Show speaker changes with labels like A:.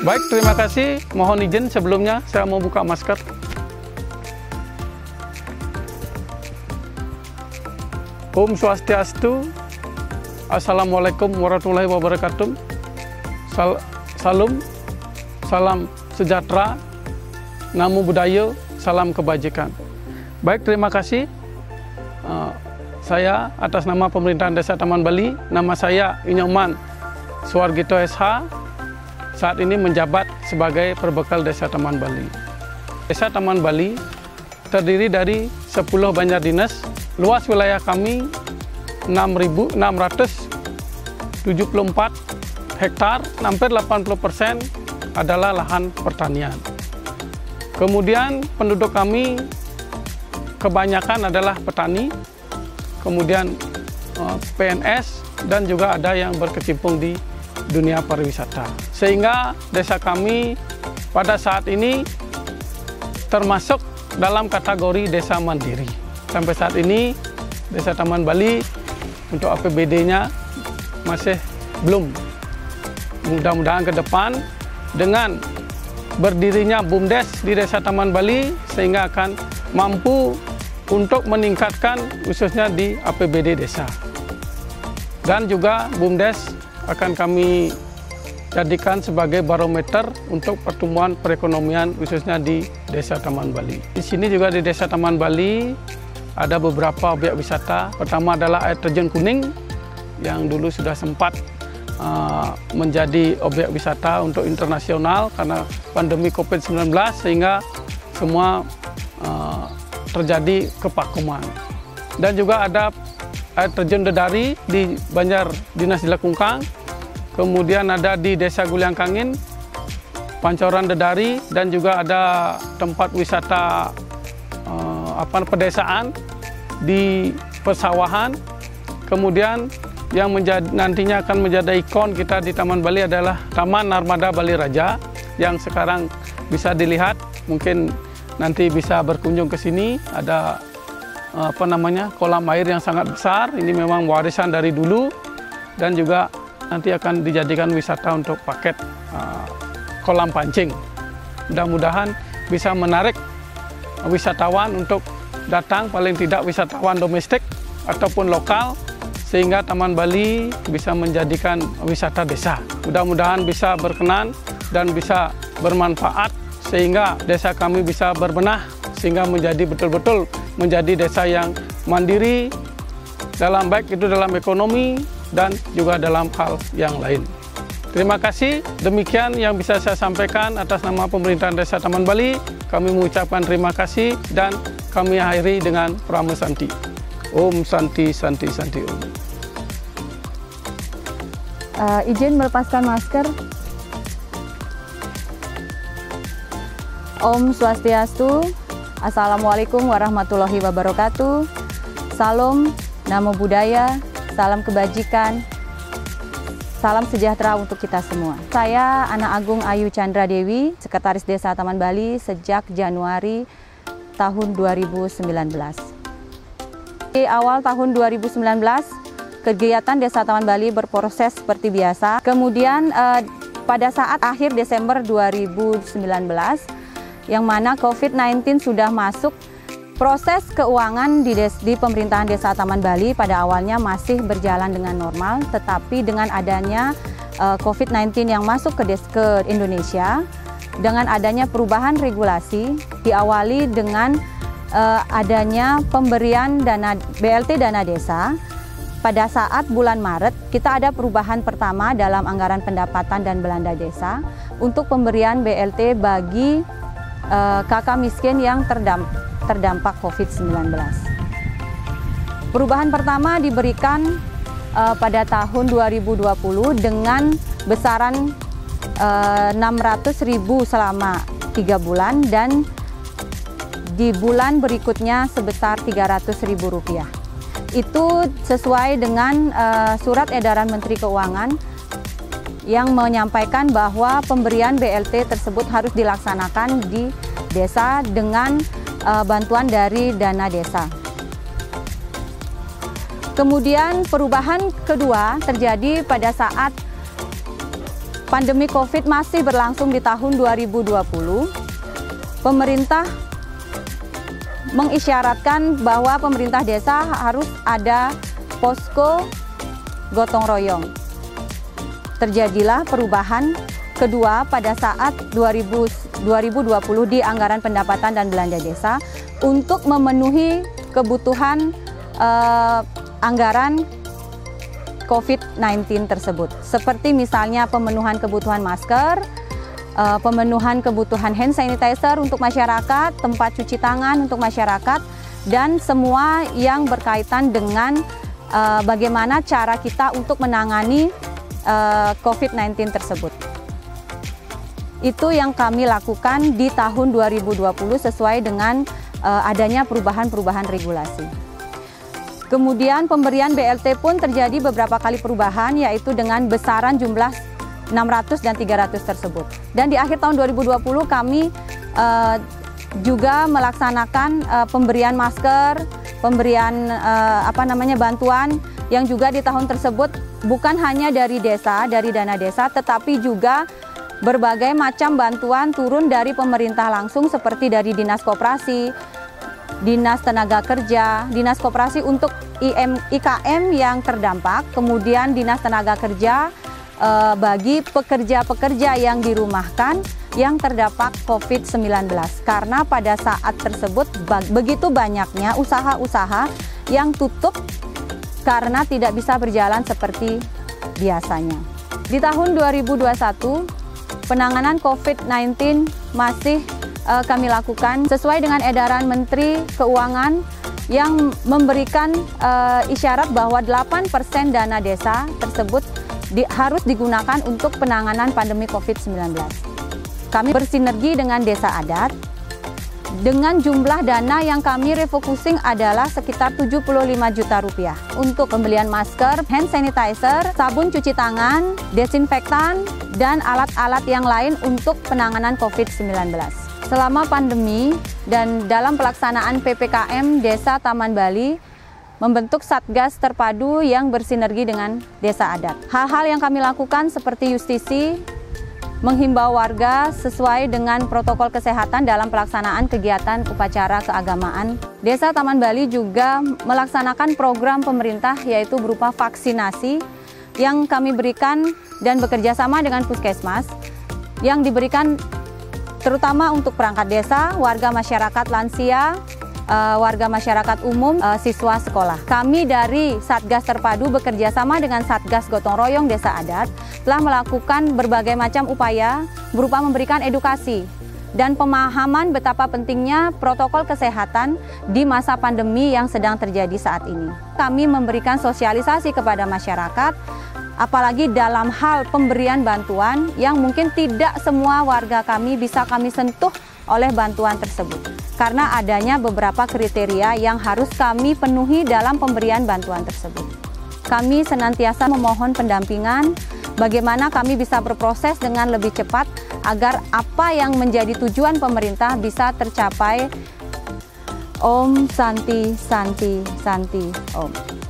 A: Baik, terima kasih. Mohon izin sebelumnya saya mau buka masker. Om Swastiastu. Assalamualaikum warahmatullahi wabarakatuh. Salam sejahtera, namo buddhaya, salam kebajikan. Baik, terima kasih. Saya atas nama Pemerintahan Desa Taman Bali, nama saya Inyoman Suwargito SH, saat ini menjabat sebagai perbekal Desa Taman Bali. Desa Taman Bali terdiri dari 10 banjar dinas, luas wilayah kami 6.674 hektar, hampir 80% adalah lahan pertanian. Kemudian penduduk kami kebanyakan adalah petani, kemudian PNS, dan juga ada yang berkecimpung di dunia pariwisata. Sehingga desa kami pada saat ini termasuk dalam kategori desa mandiri. Sampai saat ini Desa Taman Bali untuk APBD-nya masih belum. Mudah-mudahan ke depan dengan berdirinya BUMDes di Desa Taman Bali sehingga akan mampu untuk meningkatkan khususnya di APBD desa. Dan juga BUMDes akan kami jadikan sebagai barometer untuk pertumbuhan perekonomian khususnya di Desa Taman Bali. Di sini juga di Desa Taman Bali ada beberapa objek wisata. Pertama adalah air terjun kuning yang dulu sudah sempat menjadi objek wisata untuk internasional karena pandemi COVID-19 sehingga semua terjadi kevakuman. Dan juga ada air terjun Dedari di Banjar Dinas Dilekungkang, kemudian ada di Desa Guliangkangin, Pancoran Dedari, dan juga ada tempat wisata pedesaan di persawahan. Kemudian yang nantinya akan menjadi ikon kita di Taman Bali adalah Taman Narmada Bali Raja yang sekarang bisa dilihat, mungkin nanti bisa berkunjung ke sini. Ada kolam air yang sangat besar, ini memang warisan dari dulu, dan juga nanti akan dijadikan wisata untuk paket kolam pancing. Mudah-mudahan bisa menarik wisatawan untuk datang, paling tidak wisatawan domestik ataupun lokal, sehingga Taman Bali bisa menjadikan wisata desa. Mudah-mudahan bisa berkenan dan bisa bermanfaat sehingga desa kami bisa berbenah, sehingga menjadi betul-betul menjadi desa yang mandiri dalam baik itu dalam ekonomi dan juga dalam hal yang lain. Terima kasih, demikian yang bisa saya sampaikan atas nama Pemerintahan Desa Taman Bali. Kami mengucapkan terima kasih dan kami akhiri dengan Prama Santi. Om Santi Santi Santi Om.
B: Izin melepaskan masker. Om Swastiastu. Assalamualaikum warahmatullahi wabarakatuh. Salam, namo buddhaya, salam kebajikan, salam sejahtera untuk kita semua. Saya Ana Agung Ayu Chandra Dewi, Sekretaris Desa Taman Bali sejak Januari tahun 2019. Di awal tahun 2019, kegiatan Desa Taman Bali berproses seperti biasa. Kemudian pada saat akhir Desember 2019, yang mana COVID-19 sudah masuk, proses keuangan di Pemerintahan Desa Taman Bali pada awalnya masih berjalan dengan normal, tetapi dengan adanya COVID-19 yang masuk ke Indonesia, dengan adanya perubahan regulasi, diawali dengan adanya pemberian dana BLT dana desa. Pada saat bulan Maret, kita ada perubahan pertama dalam anggaran pendapatan dan belanja desa untuk pemberian BLT bagi kakak miskin yang terdampak COVID-19. Perubahan pertama diberikan pada tahun 2020 dengan besaran 600.000 selama 3 bulan dan di bulan berikutnya sebesar Rp300.000. Itu sesuai dengan surat edaran Menteri Keuangan yang menyampaikan bahwa pemberian BLT tersebut harus dilaksanakan di desa dengan bantuan dari dana desa. Kemudian perubahan kedua terjadi pada saat pandemi COVID masih berlangsung di tahun 2020, pemerintah mengisyaratkan bahwa pemerintah desa harus ada posko gotong royong. Terjadilah perubahan kedua pada saat 2020 di anggaran pendapatan dan belanja desa untuk memenuhi kebutuhan anggaran COVID-19 tersebut. Seperti misalnya pemenuhan kebutuhan masker, pemenuhan kebutuhan hand sanitizer untuk masyarakat, tempat cuci tangan untuk masyarakat, dan semua yang berkaitan dengan bagaimana cara kita untuk menangani COVID-19 tersebut. Itu yang kami lakukan di tahun 2020 sesuai dengan adanya perubahan-perubahan regulasi. Kemudian pemberian BLT pun terjadi beberapa kali perubahan, yaitu dengan besaran jumlah 600 dan 300 tersebut. Dan di akhir tahun 2020 kami juga melaksanakan pemberian masker, pemberian bantuan yang juga di tahun tersebut bukan hanya dari desa, dari dana desa, tetapi juga berbagai macam bantuan turun dari pemerintah langsung seperti dari Dinas Koperasi, Dinas Tenaga Kerja, Dinas Koperasi untuk IKM yang terdampak, kemudian Dinas Tenaga Kerja bagi pekerja-pekerja yang dirumahkan yang terdampak COVID-19. Karena pada saat tersebut begitu banyaknya usaha-usaha yang tutup karena tidak bisa berjalan seperti biasanya. Di tahun 2021, penanganan COVID-19 masih kami lakukan sesuai dengan edaran Menteri Keuangan yang memberikan isyarat bahwa 8% dana desa tersebut harus digunakan untuk penanganan pandemi COVID-19. Kami bersinergi dengan desa adat. Dengan jumlah dana yang kami refocusing adalah sekitar 75 juta rupiah untuk pembelian masker, hand sanitizer, sabun cuci tangan, desinfektan, dan alat-alat yang lain untuk penanganan COVID-19. Selama pandemi dan dalam pelaksanaan PPKM Desa Taman Bali membentuk Satgas Terpadu yang bersinergi dengan desa adat. Hal-hal yang kami lakukan seperti justisi, menghimbau warga sesuai dengan protokol kesehatan dalam pelaksanaan kegiatan upacara keagamaan. Desa Taman Bali juga melaksanakan program pemerintah yaitu berupa vaksinasi yang kami berikan dan bekerja sama dengan Puskesmas yang diberikan terutama untuk perangkat desa, warga masyarakat lansia, warga masyarakat umum, siswa sekolah. Kami dari Satgas Terpadu bekerja sama dengan Satgas Gotong Royong Desa Adat telah melakukan berbagai macam upaya berupa memberikan edukasi dan pemahaman betapa pentingnya protokol kesehatan di masa pandemi yang sedang terjadi saat ini. Kami memberikan sosialisasi kepada masyarakat, apalagi dalam hal pemberian bantuan yang mungkin tidak semua warga kami bisa kami sentuh oleh bantuan tersebut. Karena adanya beberapa kriteria yang harus kami penuhi dalam pemberian bantuan tersebut. Kami senantiasa memohon pendampingan bagaimana kami bisa berproses dengan lebih cepat agar apa yang menjadi tujuan pemerintah bisa tercapai. Om Santi Santi Santi Om.